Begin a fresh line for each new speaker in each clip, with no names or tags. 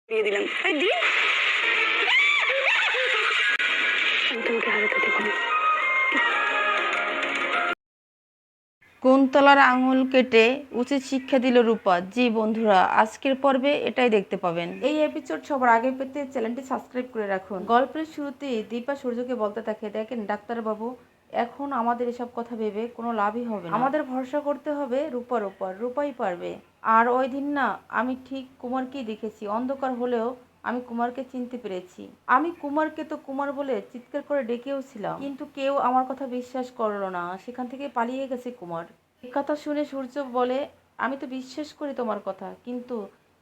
দিয়ে দিলাম। এই দিন আমি তোমাকে হারাতে দেবো না।
কুন্তলার আঙুল কেটে উচিত শিক্ষা দিল রূপা। জি বন্ধুরা, আজকের পর্বে এটাই দেখতে পাবেন। এই এপিসোড সবার আগে পেতে চ্যানেলটি সাবস্ক্রাইব করে রাখুন। গল্পের শুরুতেই দীপা সূর্যকে বলতে থাকে, দেখেন ডাক্তারবাবু, এখন আমাদের এসব কথা ভেবে কোনো লাভই হবে না। আমাদের ভরসা করতে হবে রূপার উপর, রূপাই পারবে। আর ওই দিন না, আমি ঠিক কুমারকেই দেখেছি, অন্ধকার হলেও আমি কুমারকে চিনতে পেরেছি। আমি কুমারকে তো কুমার বলে চিৎকার করে ডেকেওছিলাম, কিন্তু কেউ আমার কথা বিশ্বাস করলো না, সেখান থেকে পালিয়ে গেছে কুমার। এ কথা শুনে সূর্য বলে, আমি তো বিশ্বাস করি তোমার কথা, কিন্তু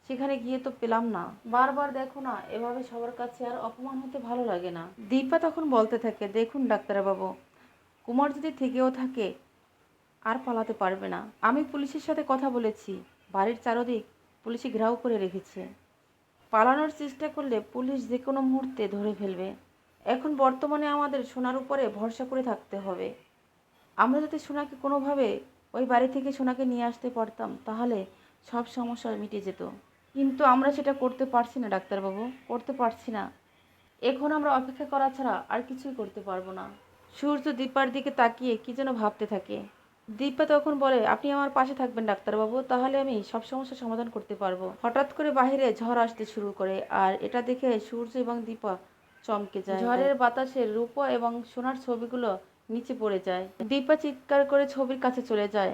সেখানে গিয়ে তো পেলাম না। বারবার দেখো না, এভাবে সবার কাছে আর অপমান হতে ভালো লাগে না। দীপা তখন বলতে থাকে, দেখুন ডাক্তারবাবু, কুমার যদি থেকেও থাকে আর পালাতে পারবে না। আমি পুলিশের সাথে কথা বলেছি, বাড়ির চারদিক পুলিশে ঘেরাও করে রেখেছে। পালানোর চেষ্টা করলে পুলিশ যে কোনো মুহূর্তে ধরে ফেলবে। এখন বর্তমানে আমাদের সোনার উপরে ভরসা করে থাকতে হবে। আমরা যদি সোনাকে কোনোভাবে ওই বাড়ি থেকে সোনাকে নিয়ে আসতে পারতাম, তাহলে সব সমস্যা মিটে যেত। কিন্তু আমরা সেটা করতে পারছি না ডাক্তারবাবু, করতে পারছি না। এখন আমরা অপেক্ষা করা ছাড়া আর কিছুই করতে পারবো না। সূর্য দীপার দিকে তাকিয়ে কি যেন ভাবতে থাকে। দীপা তখন বলে, আপনি আমার পাশে থাকবেন ডাক্তারবাবু, তাহলে আমি সব সমস্যার সমাধান করতে পারবো। হঠাৎ করে বাইরে ঝড় আসতে শুরু করে, আর এটা দেখে সূর্য এবং দীপা চমকে যায়। ঝড়ের বাতাসে রূপা এবং সোনার ছবিগুলো নিচে পড়ে যায়। দীপা চিৎকার করে ছবির কাছে চলে যায়।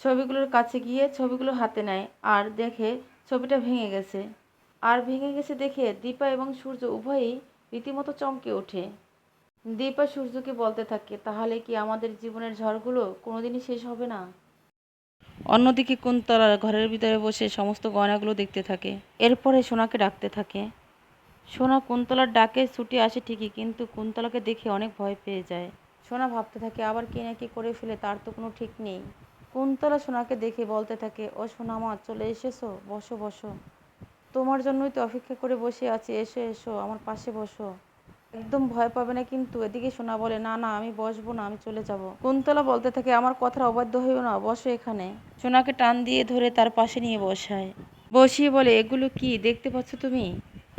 ছবিগুলোর কাছে গিয়ে ছবিগুলো হাতে নেয় আর দেখে ছবিটা ভেঙে গেছে। আর ভেঙে গেছে দেখে দীপা এবং সূর্য উভয়ই রীতিমতো চমকে ওঠে। দীপা সূর্যকে বলতে থাকে, তাহলে কি আমাদের জীবনের ঝড়গুলো কোনোদিনই শেষ হবে না? অন্যদিকে কুন্তলা ঘরের ভিতরে বসে সমস্ত গয়নাগুলো দেখতে থাকে। এরপরে সোনাকে ডাকতে থাকে। সোনা কুন্তলার ডাকে ছুটে আসে ঠিকই, কিন্তু কুন্তলাকে দেখে অনেক ভয় পেয়ে যায়। সোনা ভাবতে থাকে, আবার কে না কি করে ফেলে, তার তো কোনো ঠিক নেই। কুন্তলা সোনাকে দেখে বলতে থাকে, ও সোনা মা, চলে এসেছো, বসো বসো, তোমার জন্যই তো অপেক্ষা করে বসে আছি, এসো এসো, আমার পাশে বসো। একদম ভয় পাবে না কিন্তু। এদিকে সোনা বলে, না না, আমি বসবো না, আমি চলে যাব। কুন্তলা বলতে থাকে, আমার কথার অবাধ্য হইও না, বসো এখানে। সোনাকে টান দিয়ে ধরে তার পাশে নিয়ে বসায়। বসিয়ে বলে, এগুলো কি দেখতে পাচ্ছ তুমি?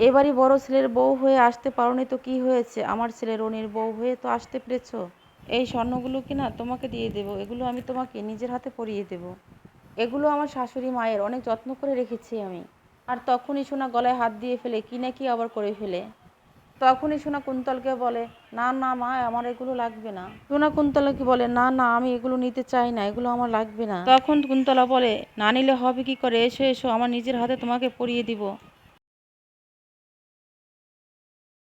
এবারই বড় ছেলের বউ হয়ে আসতে পারোনি তো কি হয়েছে, আমার ছেলে রনির বউ হয়ে তো আসতে পেরেছো। এই স্বর্ণগুলো কি না তোমাকে দিয়ে দেবো, এগুলো আমি তোমাকে নিজের হাতে পরিয়ে দেবো। এগুলো আমার শাশুড়ি মায়ের, অনেক যত্ন করে রেখেছি আমি। আর তখনই সোনা গলায় হাত দিয়ে ফেলে, কি না কি আবার করে ফেলে। তখনই সোনা কুন্তলকে বলে, না না মা, আমার এগুলো লাগবে না। সোনা কুন্তলাকে বলে, না না, আমি এগুলো নিতে চাই না, এগুলো আমার লাগবে না। তখন কুন্তলা বলে, না নিলে হবে কি করে, এসো এসো, আমার নিজের হাতে তোমাকে পরিয়ে দিব।